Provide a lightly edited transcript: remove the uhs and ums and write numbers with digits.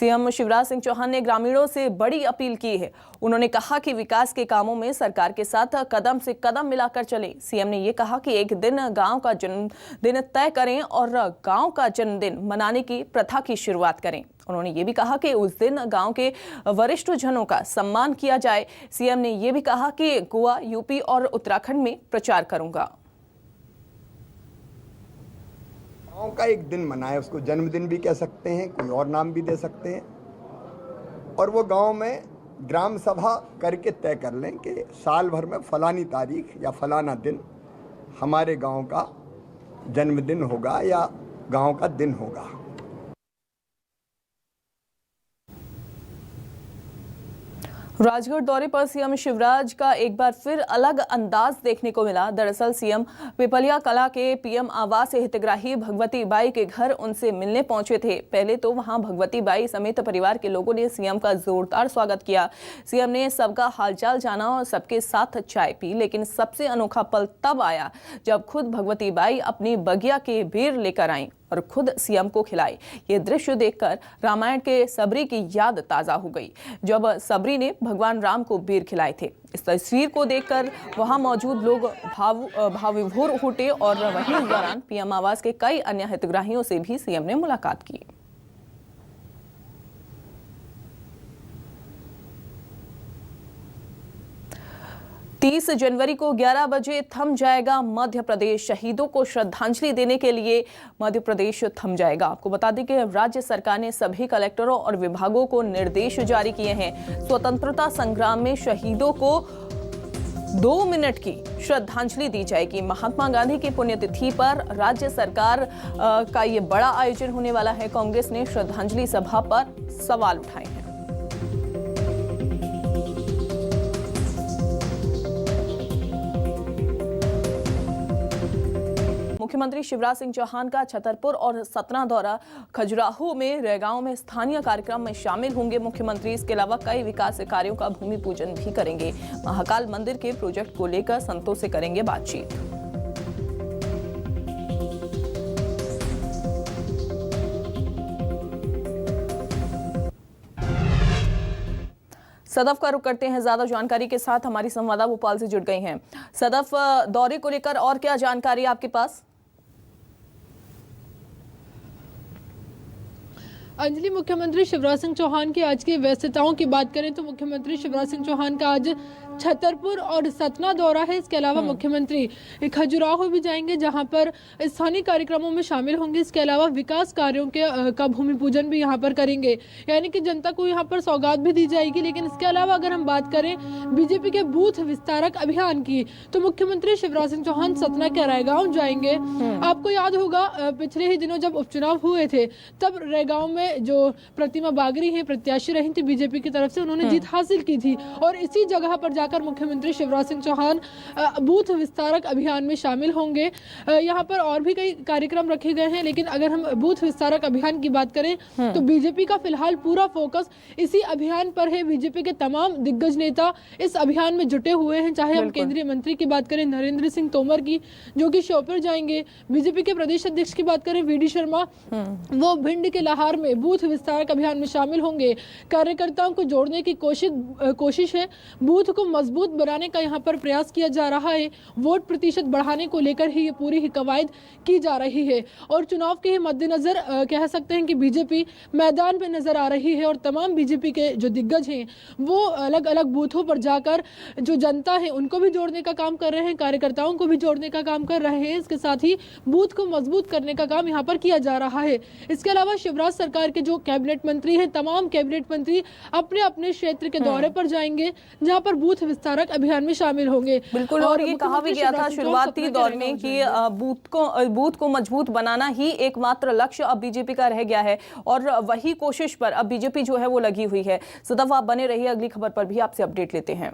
CM Shivraj Singh Chauhan ने ग्रामीणों से बड़ी अपील की है। उन्होंने कहा कि विकास के कामों में सरकार के साथ कदम से कदम मिलाकर चलें। सीएम ने ये कहा कि एक दिन गांव का जन्मदिन तय करें और गांव का जन्मदिन मनाने की प्रथा की शुरुआत करें। उन्होंने ये भी कहा कि उस दिन गांव के वरिष्ठ जनों का सम्मान किया जाए। सीएम ने ये भी कहा कि गोवा, यूपी और उत्तराखंड में प्रचार करूंगा। गाँव का एक दिन मनाए, उसको जन्मदिन भी कह सकते हैं, कोई और नाम भी दे सकते हैं, और वो गांव में ग्राम सभा करके तय कर लें कि साल भर में फलानी तारीख या फलाना दिन हमारे गांव का जन्मदिन होगा या गांव का दिन होगा। राजगढ़ दौरे पर सीएम शिवराज का एक बार फिर अलग अंदाज देखने को मिला। दरअसल सीएम पिपलिया कला के पीएम आवास हितग्राही भगवती बाई के घर उनसे मिलने पहुंचे थे। पहले तो वहां भगवती बाई समेत परिवार के लोगों ने सीएम का जोरदार स्वागत किया। सीएम ने सबका हालचाल जाना और सबके साथ चाय पी, लेकिन सबसे अनोखा पल तब आया जब खुद भगवती बाई अपनी बगिया के बेर लेकर आई और खुद सीएम को खिलाई। ये दृश्य देखकर रामायण के सबरी की याद ताजा हो गई, जब सबरी ने भगवान राम को बेर खिलाए थे। इस तस्वीर को देखकर वहां मौजूद लोग भावविभोर उठे और वहीं इस दौरान पीएम आवास के कई अन्य हितग्राहियों से भी सीएम ने मुलाकात की। 30 जनवरी को 11 बजे थम जाएगा मध्य प्रदेश। शहीदों को श्रद्धांजलि देने के लिए मध्य प्रदेश थम जाएगा। आपको बता दें कि राज्य सरकार ने सभी कलेक्टरों और विभागों को निर्देश जारी किए हैं। स्वतंत्रता संग्राम में शहीदों को 2 मिनट की श्रद्धांजलि दी जाएगी। महात्मा गांधी की पुण्यतिथि पर राज्य सरकार का ये बड़ा आयोजन होने वाला है। कांग्रेस ने श्रद्धांजलि सभा पर सवाल उठाए हैं। मुख्यमंत्री शिवराज सिंह चौहान का छतरपुर और सतना दौरा। खजुराहो में रैगांव में स्थानीय कार्यक्रम में शामिल होंगे मुख्यमंत्री। इसके अलावा कई विकास कार्यों का भूमि पूजन भी करेंगे। महाकाल मंदिर के प्रोजेक्ट को लेकर संतों से करेंगे बातचीत। सदफ का रुख करते हैं। ज्यादा जानकारी के साथ हमारी संवाददाता भोपाल से जुड़ गई हैं। सदफ, दौरे को लेकर और क्या जानकारी आपके पास? अंजलि, मुख्यमंत्री शिवराज सिंह चौहान की आज की व्यस्तताओं की बात करें तो मुख्यमंत्री शिवराज सिंह चौहान का आज छतरपुर और सतना दौरा है। इसके अलावा मुख्यमंत्री खजुराहो भी जाएंगे, जहां पर स्थानीय कार्यक्रमों में शामिल होंगे। इसके अलावा विकास कार्यों का भूमि पूजन भी यहां पर करेंगे, यानी कि जनता को यहां पर सौगात भी दी जाएगी। लेकिन इसके अलावा अगर हम बात करें बीजेपी के बूथ विस्तारक अभियान की, तो मुख्यमंत्री शिवराज सिंह चौहान सतना के रैगांव जाएंगे। आपको याद होगा पिछले ही दिनों जब उपचुनाव हुए थे, तब रैगांव में जो प्रतिमा बागरी है प्रत्याशी रही थी बीजेपी की तरफ से, उन्होंने जीत हासिल की थी। और इसी जगह पर जाकर मुख्यमंत्री शिवराज सिंह चौहान बूथ विस्तारक अभियान में शामिल होंगे। यहाँ पर और भी कई कार्यक्रम रखे गए हैं, लेकिन अगर हम बूथ विस्तारक अभियान की बात करें तो बीजेपी का फिलहाल पूरा फोकस इसी अभियान पर है। बीजेपी के तमाम दिग्गज नेता इस अभियान में जुटे हुए हैं। चाहे हम केंद्रीय मंत्री की बात करें नरेंद्र सिंह तोमर की, जो कि श्योपुर जाएंगे। बीजेपी के प्रदेश अध्यक्ष की बात करें वीडी शर्मा, वो भिंड के लाहार में बूथ विस्तारक अभियान में शामिल होंगे। कार्यकर्ताओं को जोड़ने की कोशिश है। बूथ को मजबूत बनाने का यहाँ पर प्रयास किया जा रहा है। वोट प्रतिशत बढ़ाने को लेकर ही ये पूरी कवायद की जा रही है। और चुनाव के मद्देनजर कह सकते हैं कि बीजेपी मैदान में नजर आ रही है और तमाम बीजेपी के जो दिग्गज हैं वो अलग अलग बूथों पर जाकर जो जनता है उनको भी जोड़ने का काम कर रहे हैं, कार्यकर्ताओं को भी जोड़ने का काम कर रहे हैं। इसके साथ ही बूथ को मजबूत करने का काम यहाँ पर किया जा रहा है। इसके अलावा शिवराज सरकार के जो कैबिनेट मंत्री हैं, तमाम कैबिनेट मंत्री अपने अपने क्षेत्र के दौरे पर जाएंगे, जहां पर बूथ विस्तारक अभियान में शामिल होंगे। बिल्कुल, और ये कहा भी गया था शुरुआती दौर में कि बूथ को मजबूत बनाना ही एकमात्र लक्ष्य अब बीजेपी का रह गया है और वही कोशिश पर अब बीजेपी जो है वो लगी हुई है। सदफ, आप बने रहिए, अगली खबर पर भी आपसे अपडेट लेते हैं।